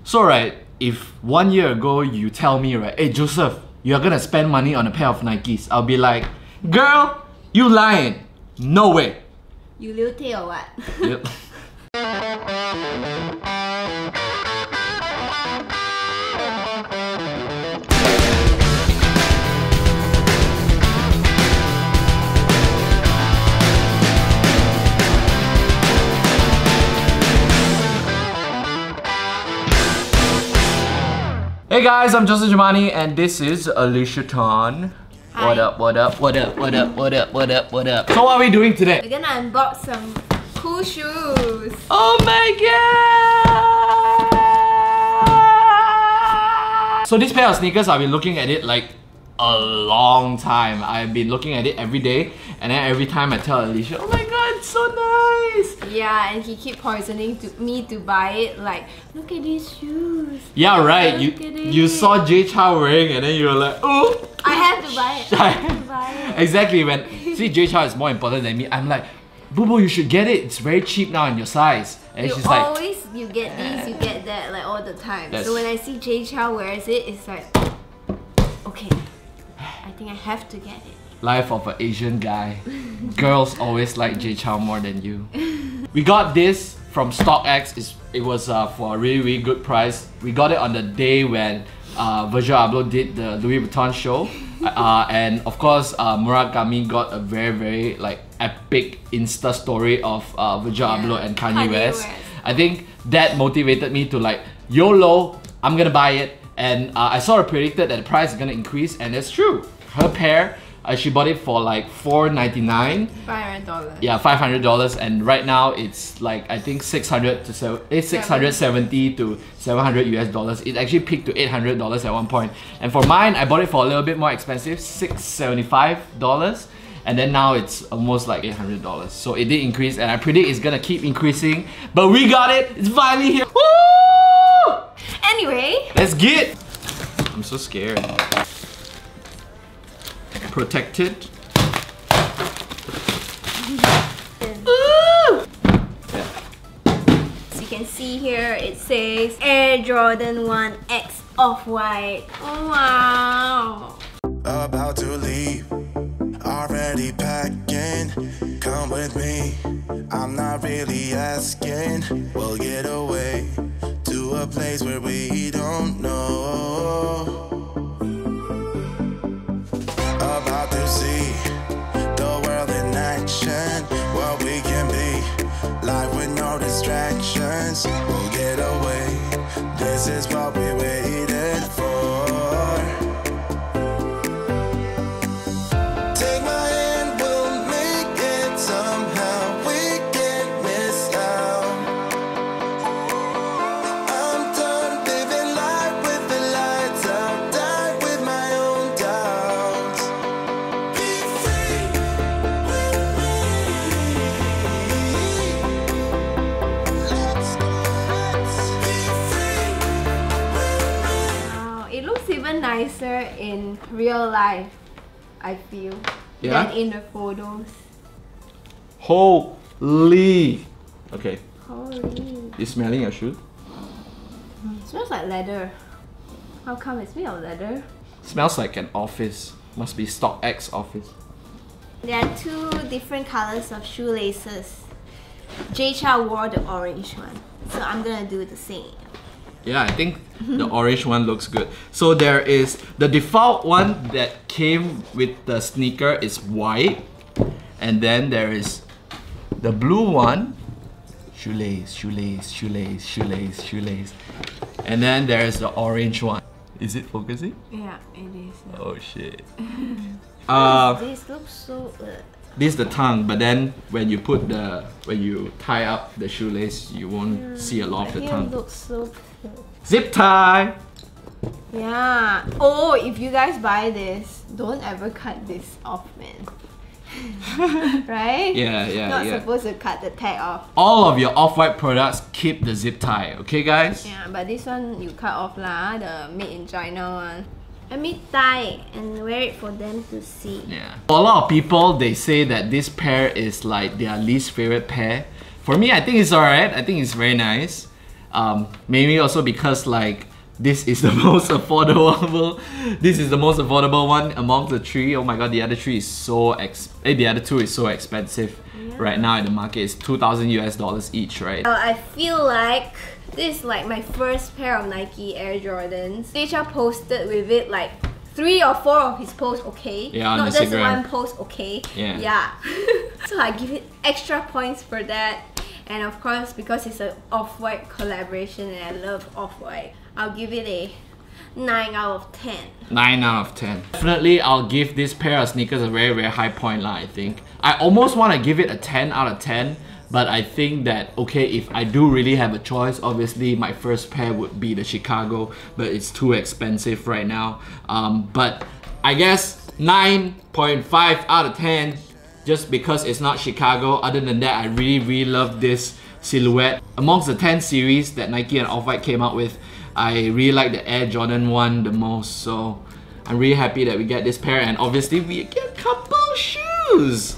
So right, if 1 year ago you tell me, right, hey Joseph, you're gonna spend money on a pair of Nikes, I'll be like, girl, you lying. No way. You liu tay or what? Yep. Hey guys, I'm Joseph Germani and this is Alicia Tan. Hi. What up, what up, what up, what up, what up, what up, what up? So what are we doing today? We're gonna unbox some cool shoes. Oh my god! So this pair of sneakers, I've been looking at it like a long time. I've been looking at it every day, and then every time I tell Alicia, oh my god, it's so nice! Yeah, and he keep poisoning me to buy it. Like, look at these shoes. Yeah, right. Look You saw Jay Chow wearing, and then you were like, oh! I have to buy it. I have to buy it. Exactly. When see Jay Chow is more important than me, I'm like, Boo Boo, you should get it. It's very cheap now in your size. And she's like, always you get these, you get that, like all the time. Yes. So when I see Jay Chow wears it, it's like, okay, I think I have to get it. life of an Asian guy. Girls always like Jay Chow more than you. We got this from StockX. It was for a really good price. We got it on the day when Virgil Abloh did the Louis Vuitton show. And of course, Murakami got a very like epic Insta story of Virgil Abloh and Kanye West. I think that motivated me to like, YOLO, I'm gonna buy it. And I sort of predicted that the price is gonna increase, and it's true. Her pair, she bought it for like $499. $500. Yeah, $500, and right now it's like I think 670 to 700 US dollars. It actually peaked to $800 at one point. And for mine, I bought it for a little bit more expensive, $675. And then now it's almost like $800. So it did increase, and I predict it's gonna keep increasing. But we got it! It's finally here! Woo! Anyway, Let's get! I'm so scared. Protected. Ooh! Yeah. So you can see here it says Air Jordan 1 X Off-White. Oh, wow! About to leave, already packing. Come with me, I'm not really asking. We'll get away to a place where we don't know. About to see the world in action, what we can be, life with no distractions. We'll get away, this is what we waited for. Take my hand, we'll make it somehow. We can't miss out. I'm done living life with the lights out, die with my own doubts. Be free with me. Let's be free with me. Wow, it looks even nicer in real life, I feel, Yeah? than in the photos. Holy! Okay, Holy. you smelling your shoe? It smells like leather. How come it smells like leather? Smells like an office. Must be StockX office. There are two different colors of shoelaces. Jay Chow wore the orange one, so I'm gonna do the same. Yeah, I think the orange one looks good. So there is the default one that came with the sneaker is white, and then there is the blue one, shoelace, shoelace, shoelace, shoelace, shoelace, and then there is the orange one. Is it focusing? Yeah, it is. Oh shit. This looks so. This is the tongue, but then when you tie up the shoelace, you won't see a lot of the Here tongue. looks so cute. Zip tie. Yeah. Oh, if you guys buy this, don't ever cut this off, man. Right? Yeah. Not supposed to cut the tag off. All of your off-white products keep the zip tie, okay guys? Yeah, but this one you cut off lah, the made in China one. Let me tie and wear it for them to see. Yeah. For a lot of people, they say that this pair is like their least favorite pair. For me, I think it's alright. I think it's very nice. Maybe also because like this is the most affordable. This is the most affordable one among the three. Oh my god, the other three is so the other two is so expensive. Yeah. Right now in the market. It's $2,000 each, right? I feel like this is like my first pair of Nike Air Jordans. Deja posted with it like 3 or 4 of his posts, okay? Yeah, not on just Instagram. one post, okay? Yeah. So I give it extra points for that. And of course, because it's an Off-White collaboration and I love Off-White, I'll give it a 9 out of 10. 9 out of 10. Definitely, I'll give this pair of sneakers a very, very high point, I think. I almost want to give it a 10 out of 10, but I think that, okay, if I do really have a choice, obviously my first pair would be the Chicago, but it's too expensive right now. But I guess 9.5 out of 10, just because it's not Chicago. Other than that, I really, really love this silhouette. Amongst the 10 series that Nike and Off-White came out with, I really like the Air Jordan 1 the most, so I'm really happy that we get this pair, and obviously we get a couple shoes!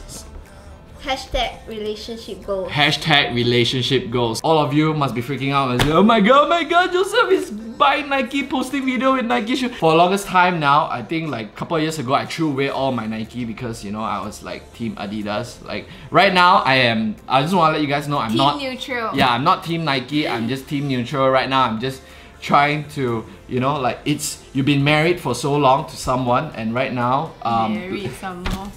Hashtag relationship goals. Hashtag relationship goals. All of you must be freaking out and say, oh my god, Joseph is buying Nike, posting video with Nike shoes. For the longest time now, I think like a couple of years ago, I threw away all my Nike because, you know, I was like Team Adidas. Like right now, I just want to let you guys know I'm not Team neutral. Yeah, I'm not Team Nike, I'm just Team neutral right now. I'm just trying to, you know, like you've been married for so long to someone, and right now married someone.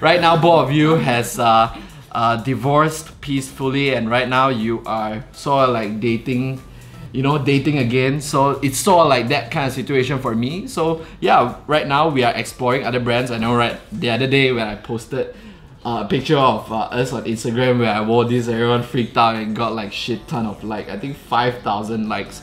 right now both of you has divorced peacefully, and right now you are sort of like dating, you know, dating again. So it's sort of like that kind of situation for me. So yeah, right now we are exploring other brands. I know, right, the other day when I posted a picture of us on Instagram where I wore this, everyone freaked out and got like shit ton of like, I think 5,000 likes.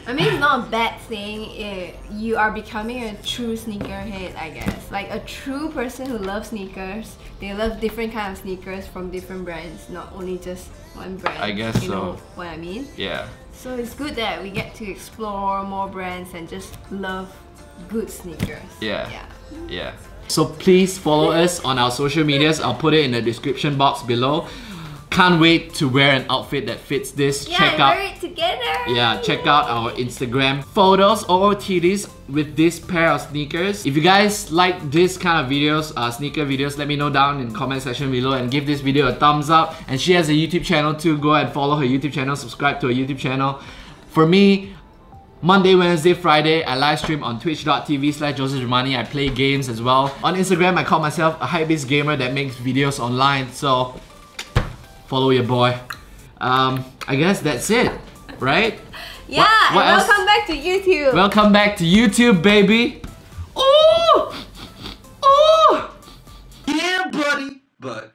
I mean, it's not a bad thing. You are becoming a true sneakerhead, I guess. Like a true person who loves sneakers. They love different kind of sneakers from different brands, not only just one brand. I guess you so. know what I mean? Yeah. So it's good that we get to explore more brands and just love good sneakers. Yeah. So please follow us on our social medias. I'll put it in the description box below. Can't wait to wear an outfit that fits this. Yeah, check out, wear it together. Yeah, check out our Instagram photos or TDs with this pair of sneakers. If you guys like this kind of videos, sneaker videos, let me know down in the comment section below and give this video a thumbs up. And she has a YouTube channel too. Go and follow her YouTube channel, subscribe to her YouTube channel. For me, Monday, Wednesday, Friday, I live stream on twitch.tv/Joseph Germani. I play games as well. On Instagram, I call myself a hypebeast gamer that makes videos online. So follow your boy. I guess that's it, right? Yeah, what and else? welcome back to YouTube. Welcome back to YouTube, baby. Oh! Oh! Yeah, buddy. But